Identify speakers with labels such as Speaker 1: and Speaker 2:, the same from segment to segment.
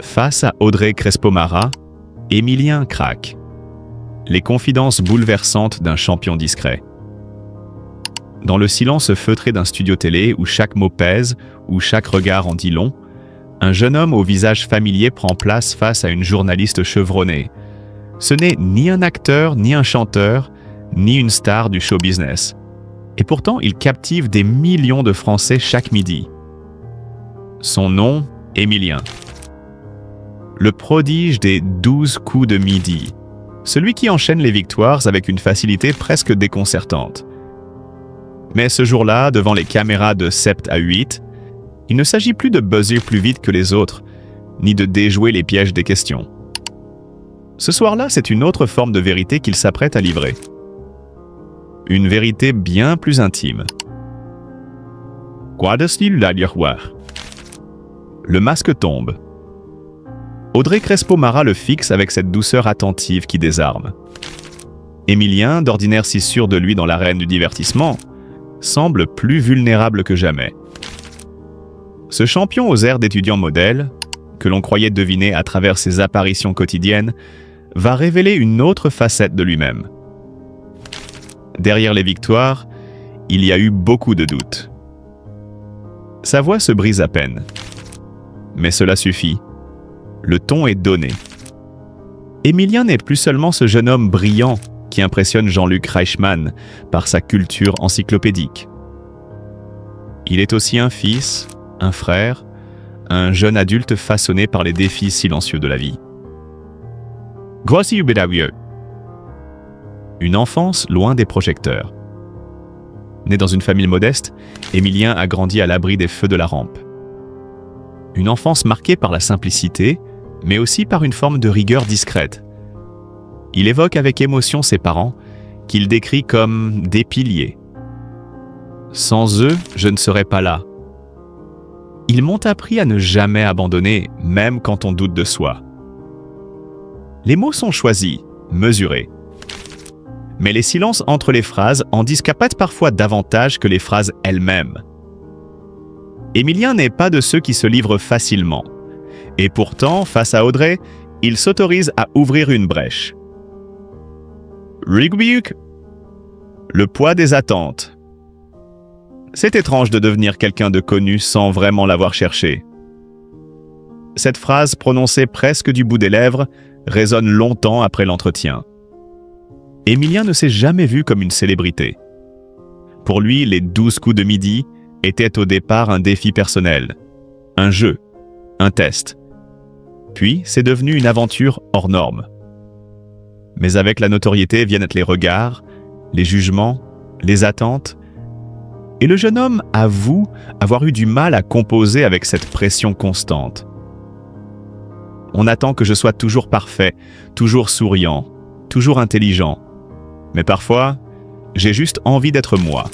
Speaker 1: Face à Audrey Crespo-Mara, Émilien craque. Les confidences bouleversantes d'un champion discret. Dans le silence feutré d'un studio télé où chaque mot pèse, où chaque regard en dit long, un jeune homme au visage familier prend place face à une journaliste chevronnée. Ce n'est ni un acteur, ni un chanteur, ni une star du show business. Et pourtant, il captive des millions de Français chaque midi. Son nom, Émilien. Le prodige des 12 coups de midi. Celui qui enchaîne les victoires avec une facilité presque déconcertante. Mais ce jour-là, devant les caméras de 7 à 8, il ne s'agit plus de buzzer plus vite que les autres, ni de déjouer les pièges des questions. Ce soir-là, c'est une autre forme de vérité qu'il s'apprête à livrer. Une vérité bien plus intime. Le masque tombe. Audrey Crespo-Mara le fixe avec cette douceur attentive qui désarme. Émilien, d'ordinaire si sûr de lui dans l'arène du divertissement, semble plus vulnérable que jamais. Ce champion aux airs d'étudiant modèle, que l'on croyait deviner à travers ses apparitions quotidiennes, va révéler une autre facette de lui-même. Derrière les victoires, il y a eu beaucoup de doutes. Sa voix se brise à peine. Mais cela suffit. Le ton est donné. Émilien n'est plus seulement ce jeune homme brillant qui impressionne Jean-Luc Reichmann par sa culture encyclopédique. Il est aussi un fils, un frère, un jeune adulte façonné par les défis silencieux de la vie. Une enfance loin des projecteurs. Né dans une famille modeste, Émilien a grandi à l'abri des feux de la rampe. Une enfance marquée par la simplicité, mais aussi par une forme de rigueur discrète. Il évoque avec émotion ses parents, qu'il décrit comme des piliers. Sans eux, je ne serais pas là. Ils m'ont appris à ne jamais abandonner, même quand on doute de soi. Les mots sont choisis, mesurés. Mais les silences entre les phrases en disent parfois davantage que les phrases elles-mêmes. Émilien n'est pas de ceux qui se livrent facilement. Et pourtant, face à Audrey, il s'autorise à ouvrir une brèche. Le poids des attentes. C'est étrange de devenir quelqu'un de connu sans vraiment l'avoir cherché. Cette phrase, prononcée presque du bout des lèvres, résonne longtemps après l'entretien. Émilien ne s'est jamais vu comme une célébrité. Pour lui, les 12 coups de midi étaient au départ un défi personnel, un jeu, un test. Puis, c'est devenu une aventure hors norme. Mais avec la notoriété viennent les regards, les jugements, les attentes. Et le jeune homme avoue avoir eu du mal à composer avec cette pression constante. On attend que je sois toujours parfait, toujours souriant, toujours intelligent. Mais parfois, j'ai juste envie d'être moi.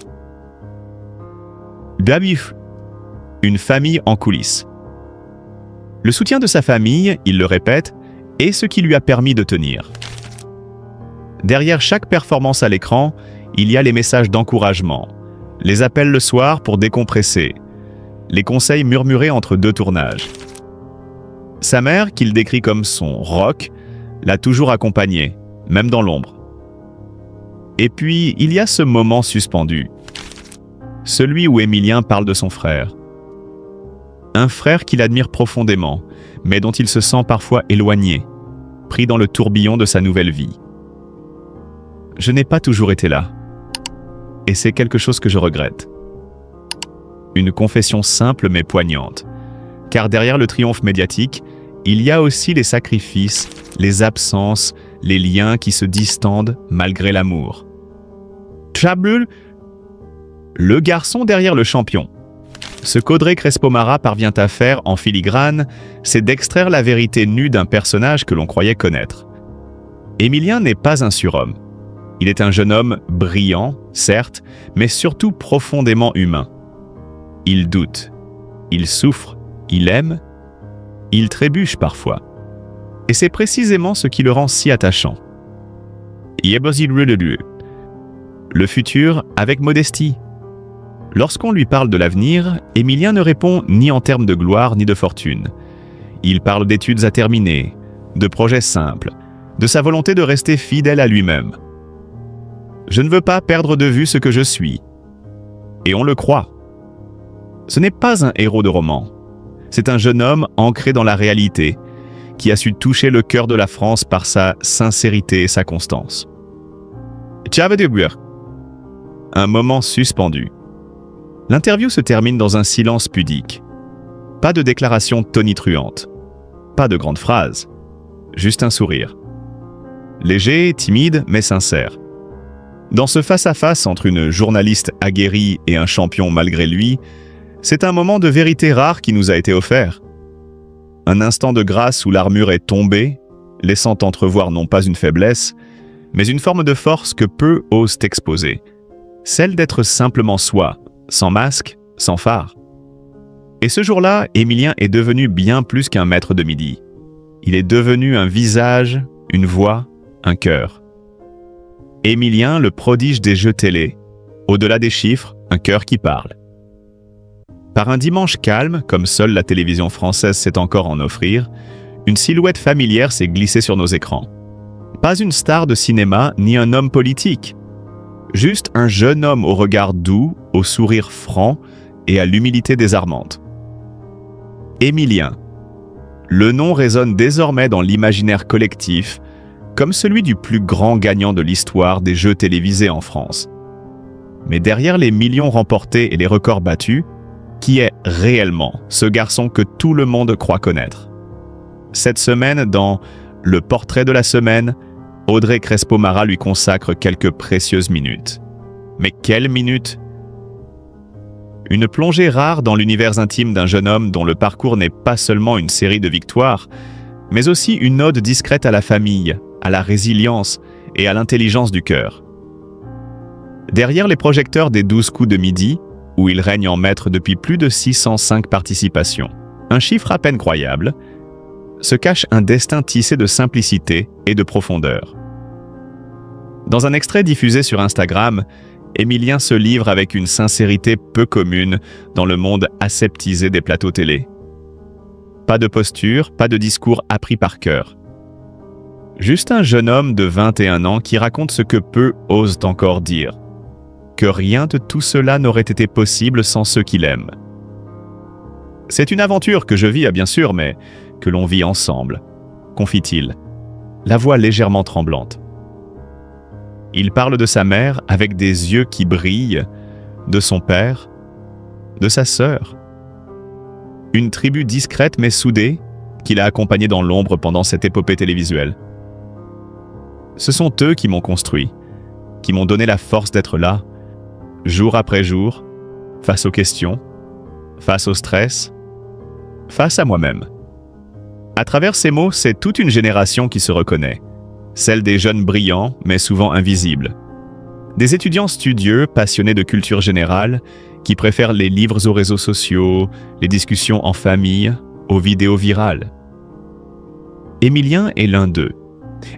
Speaker 1: Une famille en coulisses. Le soutien de sa famille, il le répète, est ce qui lui a permis de tenir. Derrière chaque performance à l'écran, il y a les messages d'encouragement, les appels le soir pour décompresser, les conseils murmurés entre deux tournages. Sa mère, qu'il décrit comme son rock, l'a toujours accompagné, même dans l'ombre. Et puis, il y a ce moment suspendu. Celui où Émilien parle de son frère. Un frère qu'il admire profondément, mais dont il se sent parfois éloigné, pris dans le tourbillon de sa nouvelle vie. Je n'ai pas toujours été là. Et c'est quelque chose que je regrette. Une confession simple mais poignante. Car derrière le triomphe médiatique, il y a aussi les sacrifices, les absences, les liens qui se distendent malgré l'amour. Tchabul, le garçon derrière le champion. Ce qu'Audrey Crespo-Mara parvient à faire en filigrane, c'est d'extraire la vérité nue d'un personnage que l'on croyait connaître. Émilien n'est pas un surhomme. Il est un jeune homme brillant, certes, mais surtout profondément humain. Il doute, il souffre, il aime, il trébuche parfois. Et c'est précisément ce qui le rend si attachant. Le futur avec modestie. Lorsqu'on lui parle de l'avenir, Émilien ne répond ni en termes de gloire ni de fortune. il parle d'études à terminer, de projets simples, de sa volonté de rester fidèle à lui-même. Je ne veux pas perdre de vue ce que je suis. Et on le croit. Ce n'est pas un héros de roman. C'est un jeune homme ancré dans la réalité, qui a su toucher le cœur de la France par sa sincérité et sa constance. Un moment suspendu. L'interview se termine dans un silence pudique. Pas de déclaration tonitruante. Pas de grandes phrases. Juste un sourire. Léger, timide, mais sincère. Dans ce face-à-face entre une journaliste aguerrie et un champion malgré lui, c'est un moment de vérité rare qui nous a été offert. Un instant de grâce où l'armure est tombée, laissant entrevoir non pas une faiblesse, mais une forme de force que peu osent exposer. Celle d'être simplement soi, sans masque, sans phare. Et ce jour-là, Émilien est devenu bien plus qu'un maître de midi. Il est devenu un visage, une voix, un cœur. Émilien, le prodige des jeux télé. Au-delà des chiffres, un cœur qui parle. Par un dimanche calme, comme seule la télévision française sait encore en offrir, une silhouette familière s'est glissée sur nos écrans. Pas une star de cinéma, ni un homme politique. Juste un jeune homme au regard doux, au sourire franc et à l'humilité désarmante. Émilien. Le nom résonne désormais dans l'imaginaire collectif comme celui du plus grand gagnant de l'histoire des jeux télévisés en France. Mais derrière les millions remportés et les records battus, qui est réellement ce garçon que tout le monde croit connaître? Cette semaine, dans Le portrait de la semaine, Audrey Crespo-Mara lui consacre quelques précieuses minutes. Mais quelles minutes! Une plongée rare dans l'univers intime d'un jeune homme dont le parcours n'est pas seulement une série de victoires, mais aussi une ode discrète à la famille, à la résilience et à l'intelligence du cœur. Derrière les projecteurs des 12 coups de midi, où il règne en maître depuis plus de 605 participations, un chiffre à peine croyable, se cache un destin tissé de simplicité et de profondeur. Dans un extrait diffusé sur Instagram, Émilien se livre avec une sincérité peu commune dans le monde aseptisé des plateaux télé. Pas de posture, pas de discours appris par cœur. Juste un jeune homme de 21 ans qui raconte ce que peu osent encore dire. Que rien de tout cela n'aurait été possible sans ceux qu'il aime. C'est une aventure que je vis, bien sûr, mais que l'on vit ensemble, confie-t-il, la voix légèrement tremblante. Il parle de sa mère avec des yeux qui brillent, de son père, de sa sœur. Une tribu discrète mais soudée qu'il a accompagnée dans l'ombre pendant cette épopée télévisuelle. Ce sont eux qui m'ont construit, qui m'ont donné la force d'être là, jour après jour, face aux questions, face au stress, face à moi-même. À travers ces mots, c'est toute une génération qui se reconnaît. Celle des jeunes brillants, mais souvent invisibles. Des étudiants studieux, passionnés de culture générale, qui préfèrent les livres aux réseaux sociaux, les discussions en famille, aux vidéos virales. Émilien est l'un d'eux.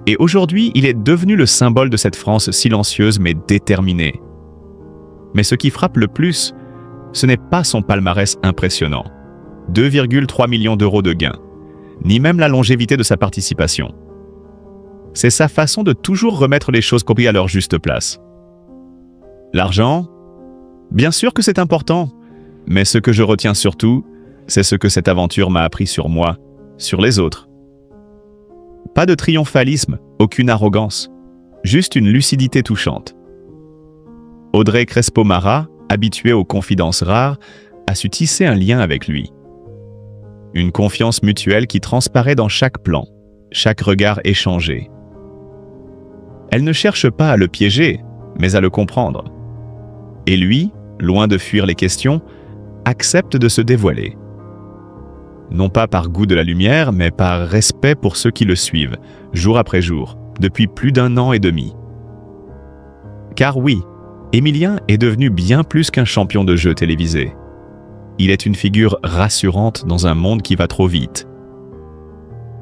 Speaker 1: Et aujourd'hui, il est devenu le symbole de cette France silencieuse mais déterminée. Mais ce qui frappe le plus, ce n'est pas son palmarès impressionnant. 2,3 millions d'euros de gains, ni même la longévité de sa participation. C'est sa façon de toujours remettre les choses à leur juste place. L'argent, bien sûr que c'est important, mais ce que je retiens surtout, c'est ce que cette aventure m'a appris sur moi, sur les autres. Pas de triomphalisme, aucune arrogance, juste une lucidité touchante. Audrey Crespo-Mara, habituée aux confidences rares, a su tisser un lien avec lui. Une confiance mutuelle qui transparaît dans chaque plan, chaque regard échangé. Elle ne cherche pas à le piéger, mais à le comprendre. Et lui, loin de fuir les questions, accepte de se dévoiler. Non pas par goût de la lumière, mais par respect pour ceux qui le suivent, jour après jour, depuis plus d'1 an et demi. Car oui, Émilien est devenu bien plus qu'un champion de jeux télévisés. Il est une figure rassurante dans un monde qui va trop vite.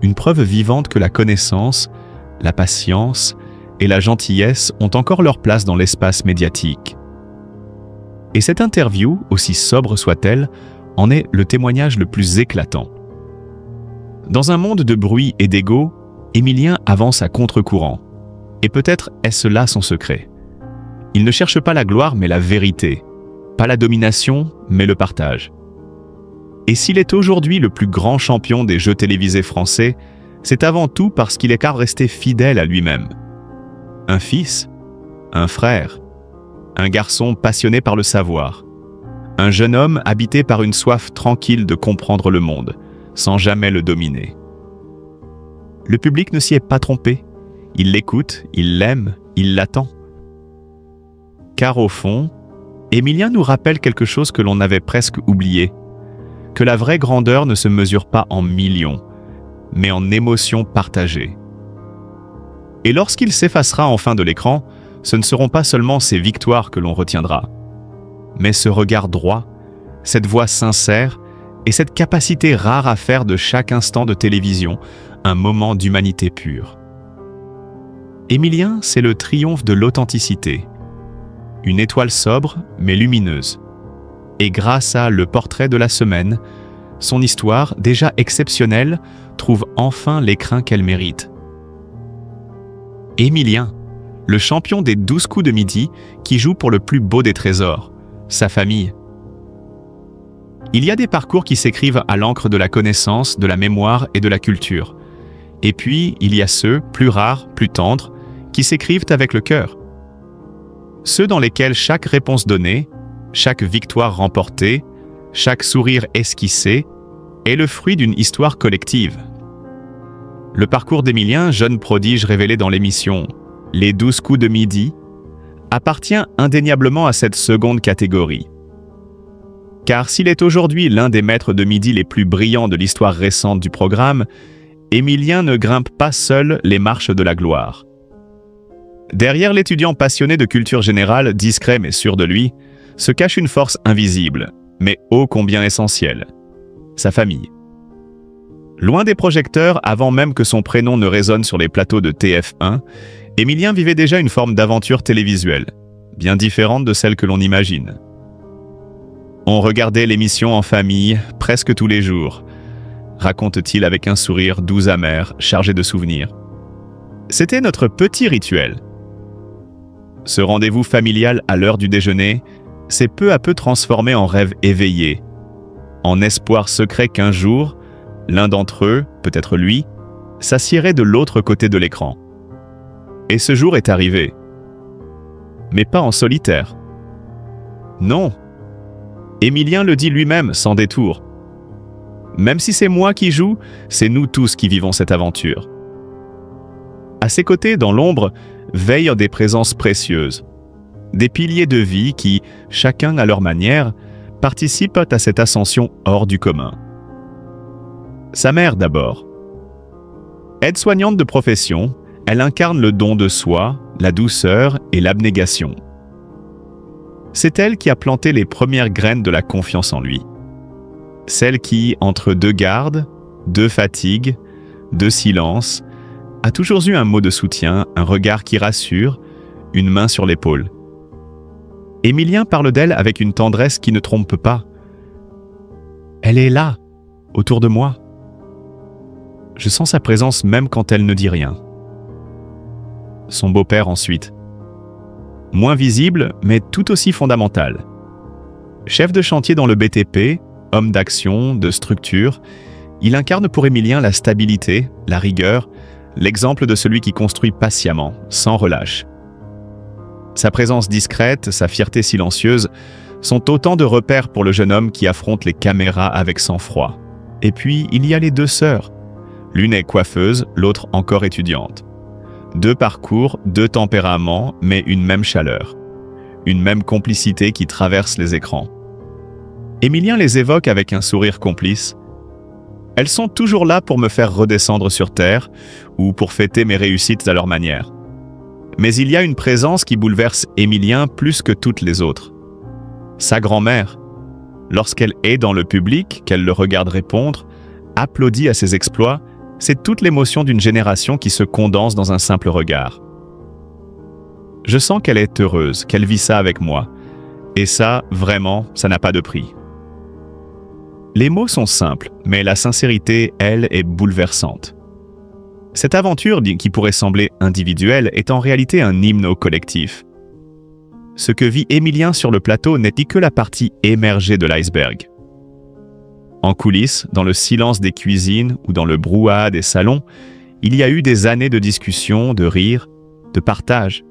Speaker 1: Une preuve vivante que la connaissance, la patience et la gentillesse ont encore leur place dans l'espace médiatique. Et cette interview, aussi sobre soit-elle, en est le témoignage le plus éclatant. Dans un monde de bruit et d'ego, Émilien avance à contre-courant. Et peut-être est-ce là son secret. Il ne cherche pas la gloire mais la vérité, pas la domination mais le partage. Et s'il est aujourd'hui le plus grand champion des jeux télévisés français, c'est avant tout parce qu'il est resté fidèle à lui-même. Un fils, un frère, un garçon passionné par le savoir, un jeune homme habité par une soif tranquille de comprendre le monde, sans jamais le dominer. Le public ne s'y est pas trompé. Il l'écoute, il l'aime, il l'attend. Car au fond, Émilien nous rappelle quelque chose que l'on avait presque oublié, que la vraie grandeur ne se mesure pas en millions, mais en émotions partagées. Et lorsqu'il s'effacera enfin de l'écran, ce ne seront pas seulement ses victoires que l'on retiendra, mais ce regard droit, cette voix sincère et cette capacité rare à faire de chaque instant de télévision un moment d'humanité pure. Émilien, c'est le triomphe de l'authenticité. Une étoile sobre mais lumineuse. Et grâce à Le Portrait de la Semaine, son histoire, déjà exceptionnelle, trouve enfin l'écrin qu'elle mérite. Émilien, le champion des 12 coups de midi qui joue pour le plus beau des trésors, sa famille. Il y a des parcours qui s'écrivent à l'encre de la connaissance, de la mémoire et de la culture. Et puis, il y a ceux, plus rares, plus tendres, qui s'écrivent avec le cœur. Ceux dans lesquels chaque réponse donnée, chaque victoire remportée, chaque sourire esquissé est le fruit d'une histoire collective. Le parcours d'Émilien, jeune prodige révélé dans l'émission « Les 12 coups de midi », appartient indéniablement à cette seconde catégorie. Car s'il est aujourd'hui l'un des maîtres de midi les plus brillants de l'histoire récente du programme, Émilien ne grimpe pas seul les marches de la gloire. Derrière l'étudiant passionné de culture générale, discret mais sûr de lui, se cache une force invisible, mais ô combien essentielle, sa famille. Loin des projecteurs, avant même que son prénom ne résonne sur les plateaux de TF1, Émilien vivait déjà une forme d'aventure télévisuelle, bien différente de celle que l'on imagine. On regardait l'émission en famille, presque tous les jours, raconte-t-il avec un sourire doux amer, chargé de souvenirs. C'était notre petit rituel. Ce rendez-vous familial à l'heure du déjeuner s'est peu à peu transformé en rêve éveillé, en espoir secret qu'un jour, l'un d'entre eux, peut-être lui, s'assiérait de l'autre côté de l'écran. Et ce jour est arrivé. Mais pas en solitaire. Non. Émilien le dit lui-même sans détour. Même si c'est moi qui joue, c'est nous tous qui vivons cette aventure. À ses côtés, dans l'ombre, veillent des présences précieuses. Des piliers de vie qui, chacun à leur manière, participent à cette ascension hors du commun. Sa mère d'abord. Aide-soignante de profession, elle incarne le don de soi, la douceur et l'abnégation. C'est elle qui a planté les premières graines de la confiance en lui. Celle qui, entre deux gardes, deux fatigues, deux silences, a toujours eu un mot de soutien, un regard qui rassure, une main sur l'épaule. Émilien parle d'elle avec une tendresse qui ne trompe pas. Elle est là, autour de moi. Je sens sa présence même quand elle ne dit rien. Son beau-père ensuite. Moins visible, mais tout aussi fondamental. Chef de chantier dans le BTP, homme d'action, de structure, il incarne pour Émilien la stabilité, la rigueur, l'exemple de celui qui construit patiemment, sans relâche. Sa présence discrète, sa fierté silencieuse sont autant de repères pour le jeune homme qui affronte les caméras avec sang-froid. Et puis, il y a les deux sœurs. L'une est coiffeuse, l'autre encore étudiante. Deux parcours, deux tempéraments, mais une même chaleur. Une même complicité qui traverse les écrans. Émilien les évoque avec un sourire complice. Elles sont toujours là pour me faire redescendre sur terre ou pour fêter mes réussites à leur manière. Mais il y a une présence qui bouleverse Émilien plus que toutes les autres. Sa grand-mère. Lorsqu'elle est dans le public, qu'elle le regarde répondre, applaudit à ses exploits, c'est toute l'émotion d'une génération qui se condense dans un simple regard. Je sens qu'elle est heureuse, qu'elle vit ça avec moi. Et ça, vraiment, ça n'a pas de prix. Les mots sont simples, mais la sincérité, elle, est bouleversante. Cette aventure, qui pourrait sembler individuelle, est en réalité un hymne au collectif. Ce que vit Émilien sur le plateau n'est que la partie émergée de l'iceberg. En coulisses, dans le silence des cuisines ou dans le brouhaha des salons, il y a eu des années de discussions, de rires, de partage.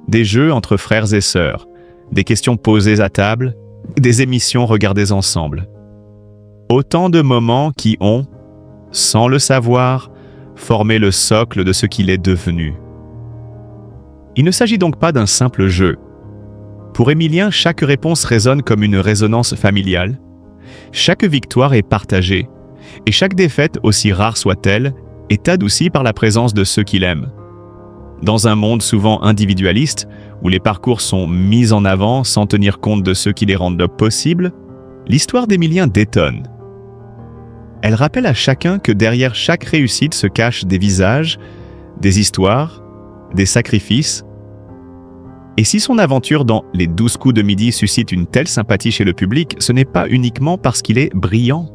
Speaker 1: Des jeux entre frères et sœurs, des questions posées à table, des émissions regardées ensemble. Autant de moments qui ont, sans le savoir, formé le socle de ce qu'il est devenu. Il ne s'agit donc pas d'un simple jeu. Pour Émilien, chaque réponse résonne comme une résonance familiale. Chaque victoire est partagée, et chaque défaite, aussi rare soit-elle, est adoucie par la présence de ceux qu'il aime. Dans un monde souvent individualiste, où les parcours sont mis en avant sans tenir compte de ceux qui les rendent possibles, l'histoire d'Émilien détonne. Elle rappelle à chacun que derrière chaque réussite se cachent des visages, des histoires, des sacrifices. Et si son aventure dans Les 12 coups de midi suscite une telle sympathie chez le public, ce n'est pas uniquement parce qu'il est brillant.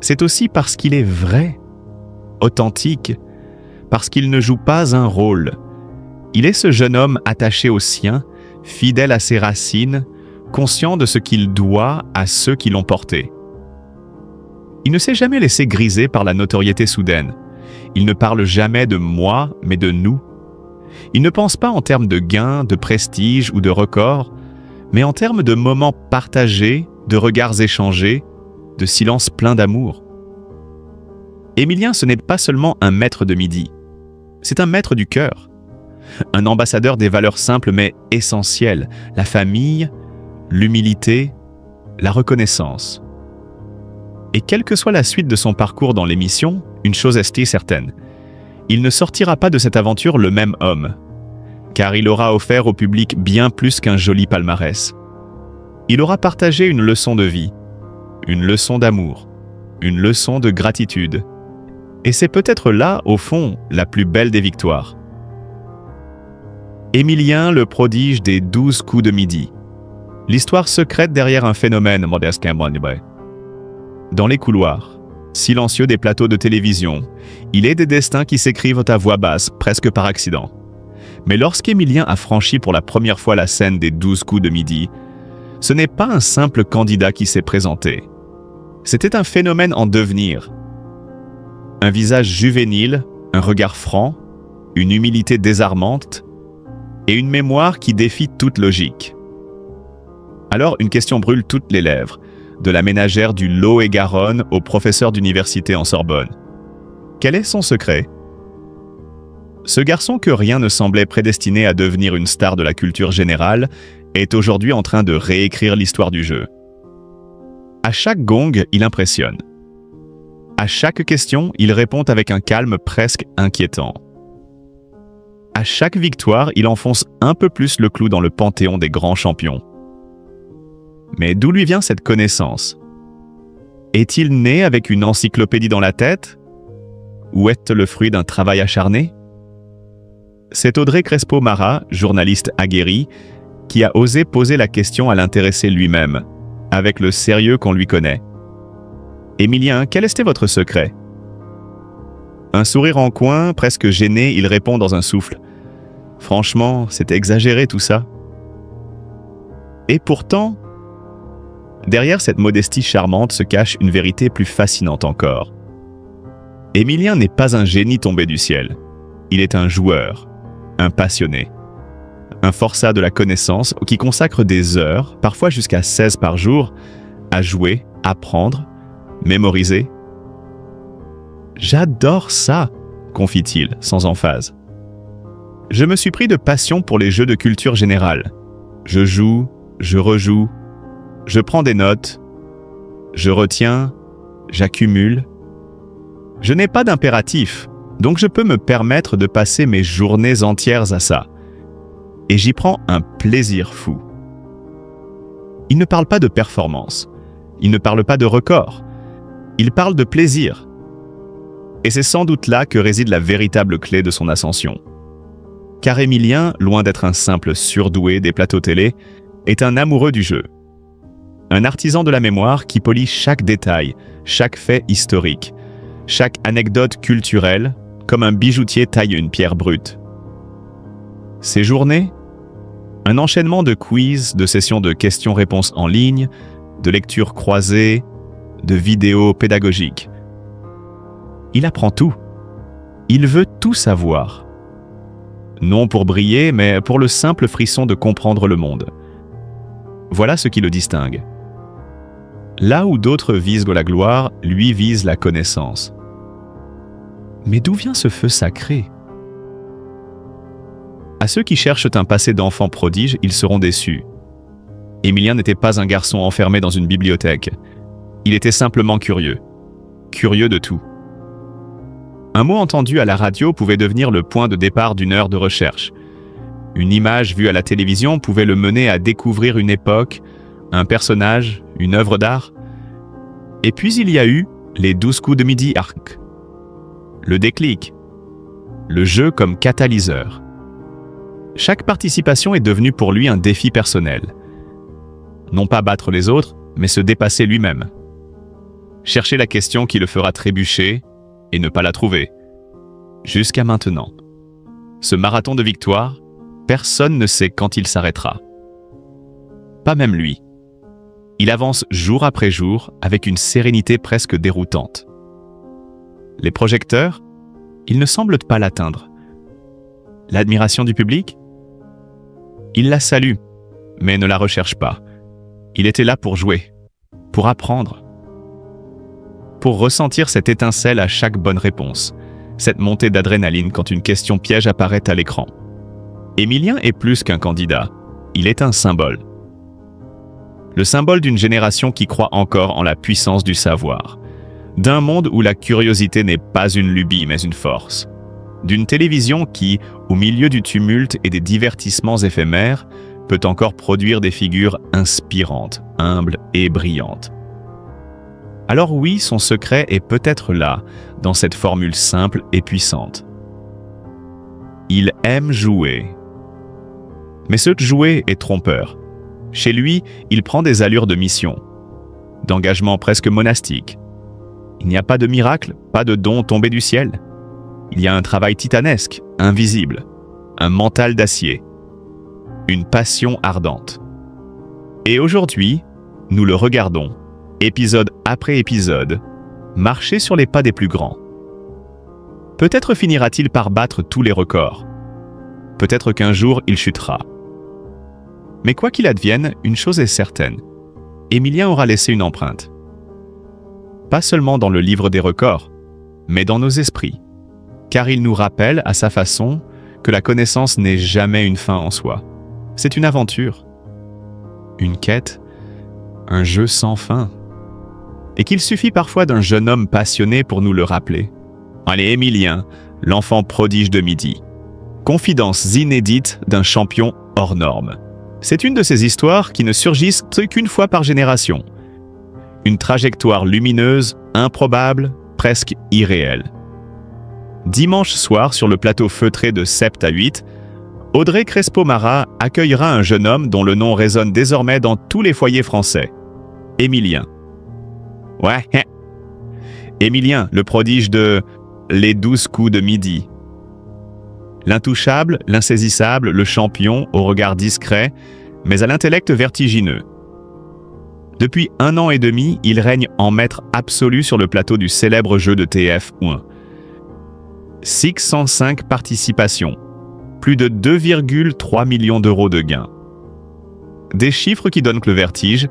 Speaker 1: C'est aussi parce qu'il est vrai, authentique, parce qu'il ne joue pas un rôle. Il est ce jeune homme attaché aux siens, fidèle à ses racines, conscient de ce qu'il doit à ceux qui l'ont porté. Il ne s'est jamais laissé griser par la notoriété soudaine. Il ne parle jamais de moi, mais de nous. Il ne pense pas en termes de gains, de prestige ou de records, mais en termes de moments partagés, de regards échangés, de silences pleins d'amour. Émilien, ce n'est pas seulement un maître de midi, c'est un maître du cœur. Un ambassadeur des valeurs simples mais essentielles, la famille, l'humilité, la reconnaissance. Et quelle que soit la suite de son parcours dans l'émission, une chose est certaine, il ne sortira pas de cette aventure le même homme, car il aura offert au public bien plus qu'un joli palmarès. Il aura partagé une leçon de vie, une leçon d'amour, une leçon de gratitude. Et c'est peut-être là, au fond, la plus belle des victoires. Émilien, le prodige des 12 coups de midi. L'histoire secrète derrière un phénomène dans les couloirs, silencieux des plateaux de télévision, il est des destins qui s'écrivent à voix basse, presque par accident. Mais lorsqu'Émilien a franchi pour la première fois la scène des 12 coups de midi, ce n'est pas un simple candidat qui s'est présenté. C'était un phénomène en devenir. Un visage juvénile, un regard franc, une humilité désarmante et une mémoire qui défie toute logique. Alors une question brûle toutes les lèvres, de la ménagère du Lot-et-Garonne au professeur d'université en Sorbonne. Quel est son secret? Ce garçon que rien ne semblait prédestiné à devenir une star de la culture générale est aujourd'hui en train de réécrire l'histoire du jeu. À chaque gong, il impressionne. À chaque question, il répond avec un calme presque inquiétant. À chaque victoire, il enfonce un peu plus le clou dans le panthéon des grands champions. Mais d'où lui vient cette connaissance? Est-il né avec une encyclopédie dans la tête? Ou est-ce le fruit d'un travail acharné? C'est Audrey Crespo-Mara, journaliste aguerrie, qui a osé poser la question à l'intéressé lui-même, avec le sérieux qu'on lui connaît. Émilien, quel était votre secret? Un sourire en coin, presque gêné, il répond dans un souffle. Franchement, c'est exagéré tout ça. Et pourtant, derrière cette modestie charmante se cache une vérité plus fascinante encore. Émilien n'est pas un génie tombé du ciel. Il est un joueur, un passionné, un forçat de la connaissance qui consacre des heures, parfois jusqu'à 16 par jour, à jouer, apprendre, mémoriser. J'adore ça, confie-t-il, sans emphase. Je me suis pris de passion pour les jeux de culture générale. Je joue, je rejoue, je prends des notes, je retiens, j'accumule. Je n'ai pas d'impératif, donc je peux me permettre de passer mes journées entières à ça. Et j'y prends un plaisir fou. Il ne parle pas de performance, il ne parle pas de record, il parle de plaisir. Et c'est sans doute là que réside la véritable clé de son ascension. Car Émilien, loin d'être un simple surdoué des plateaux télé, est un amoureux du jeu. un artisan de la mémoire qui polie chaque détail, chaque fait historique, chaque anecdote culturelle, comme un bijoutier taille une pierre brute. Ces journées, un enchaînement de quiz, de sessions de questions-réponses en ligne, de lectures croisées, de vidéos pédagogiques. Il apprend tout. Il veut tout savoir. Non pour briller, mais pour le simple frisson de comprendre le monde. Voilà ce qui le distingue. Là où d'autres visent la gloire, lui vise la connaissance. Mais d'où vient ce feu sacré? À ceux qui cherchent un passé d'enfant prodige, ils seront déçus. Émilien n'était pas un garçon enfermé dans une bibliothèque. Il était simplement curieux. Curieux de tout. Un mot entendu à la radio pouvait devenir le point de départ d'une heure de recherche. Une image vue à la télévision pouvait le mener à découvrir une époque, un personnage, une œuvre d'art. Et puis il y a eu les 12 coups de midi arc. Le déclic. Le jeu comme catalyseur. Chaque participation est devenue pour lui un défi personnel. Non pas battre les autres, mais se dépasser lui-même. Chercher la question qui le fera trébucher et ne pas la trouver. Jusqu'à maintenant. Ce marathon de victoire, personne ne sait quand il s'arrêtera. Pas même lui. Il avance jour après jour avec une sérénité presque déroutante. Les projecteurs, ils ne semblent pas l'atteindre. L'admiration du public? Il la salue, mais ne la recherche pas. Il était là pour jouer, pour apprendre, pour ressentir cette étincelle à chaque bonne réponse, cette montée d'adrénaline quand une question piège apparaît à l'écran. Émilien est plus qu'un candidat, il est un symbole. Le symbole d'une génération qui croit encore en la puissance du savoir, d'un monde où la curiosité n'est pas une lubie mais une force, d'une télévision qui, au milieu du tumulte et des divertissements éphémères, peut encore produire des figures inspirantes, humbles et brillantes. Alors oui, son secret est peut-être là, dans cette formule simple et puissante. Il aime jouer. Mais ce jouer est trompeur. Chez lui, il prend des allures de mission, d'engagement presque monastique. Il n'y a pas de miracle, pas de don tombé du ciel. Il y a un travail titanesque, invisible, un mental d'acier, une passion ardente. Et aujourd'hui, nous le regardons, épisode après épisode, marcher sur les pas des plus grands. Peut-être finira-t-il par battre tous les records. Peut-être qu'un jour il chutera. Mais quoi qu'il advienne, une chose est certaine. Émilien aura laissé une empreinte. Pas seulement dans le livre des records, mais dans nos esprits. Car il nous rappelle, à sa façon, que la connaissance n'est jamais une fin en soi. C'est une aventure, une quête, un jeu sans fin. Et qu'il suffit parfois d'un jeune homme passionné pour nous le rappeler. Allez, Émilien, l'enfant prodige de midi. Confidences inédites d'un champion hors norme. C'est une de ces histoires qui ne surgissent qu'une fois par génération. Une trajectoire lumineuse, improbable, presque irréelle. Dimanche soir, sur le plateau feutré de Sept à 8, Audrey Crespo-Mara accueillera un jeune homme dont le nom résonne désormais dans tous les foyers français. Émilien. Ouais, Émilien, le prodige de Les 12 coups de midi. L'intouchable, l'insaisissable, le champion, au regard discret, mais à l'intellect vertigineux. Depuis 1 an et demi, il règne en maître absolu sur le plateau du célèbre jeu de TF1. 605 participations, plus de 2,3 millions d'euros de gains. Des chiffres qui donnent le vertige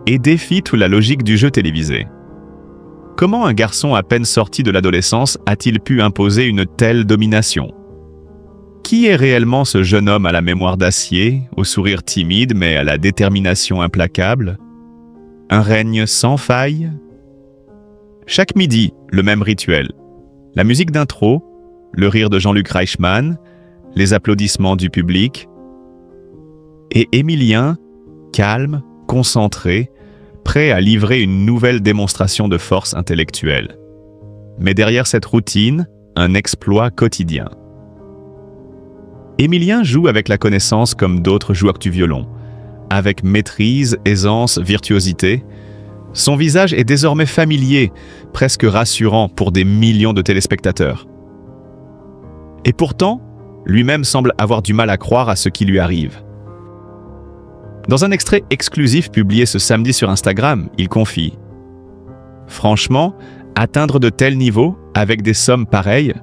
Speaker 1: et défient toute la logique du jeu télévisé. Comment un garçon à peine sorti de l'adolescence a-t-il pu imposer une telle domination? Qui est réellement ce jeune homme à la mémoire d'acier, au sourire timide mais à la détermination implacable? Un règne sans faille? Chaque midi, le même rituel. La musique d'intro, le rire de Jean-Luc Reichmann, les applaudissements du public. Et Émilien, calme, concentré, prêt à livrer une nouvelle démonstration de force intellectuelle. Mais derrière cette routine, un exploit quotidien. Émilien joue avec la connaissance comme d'autres joueurs du violon, avec maîtrise, aisance, virtuosité. Son visage est désormais familier, presque rassurant pour des millions de téléspectateurs. Et pourtant, lui-même semble avoir du mal à croire à ce qui lui arrive. Dans un extrait exclusif publié ce samedi sur Instagram, il confie « Franchement, atteindre de tels niveaux, avec des sommes pareilles,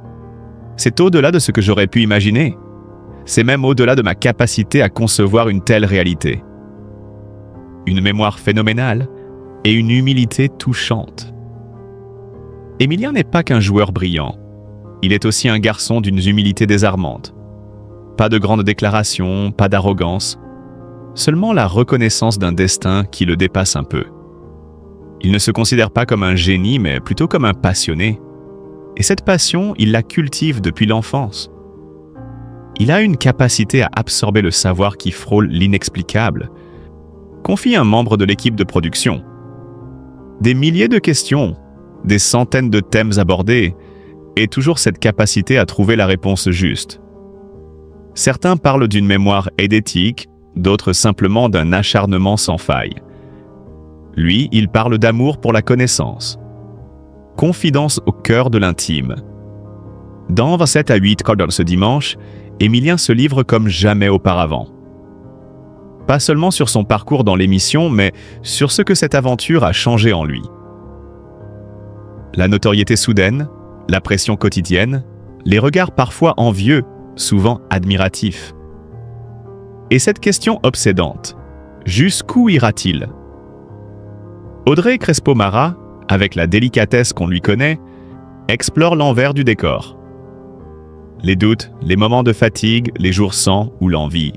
Speaker 1: c'est au-delà de ce que j'aurais pu imaginer. C'est même au-delà de ma capacité à concevoir une telle réalité. Une mémoire phénoménale et une humilité touchante. » Emilien n'est pas qu'un joueur brillant. Il est aussi un garçon d'une humilité désarmante. Pas de grandes déclarations, pas d'arrogance, seulement la reconnaissance d'un destin qui le dépasse un peu. Il ne se considère pas comme un génie, mais plutôt comme un passionné. Et cette passion, il la cultive depuis l'enfance. Il a une capacité à absorber le savoir qui frôle l'inexplicable, confie un membre de l'équipe de production. Des milliers de questions, des centaines de thèmes abordés, et toujours cette capacité à trouver la réponse juste. Certains parlent d'une mémoire édétique, d'autres simplement d'un acharnement sans faille. Lui, il parle d'amour pour la connaissance. Confidence au cœur de l'intime. Dans 27 à 8 Cordon ce dimanche, Emilien se livre comme jamais auparavant. Pas seulement sur son parcours dans l'émission, mais sur ce que cette aventure a changé en lui. La notoriété soudaine, la pression quotidienne, les regards parfois envieux, souvent admiratifs. Et cette question obsédante, jusqu'où ira-t-il? Audrey Crespo-Mara, avec la délicatesse qu'on lui connaît, explore l'envers du décor. Les doutes, les moments de fatigue, les jours sans ou l'envie.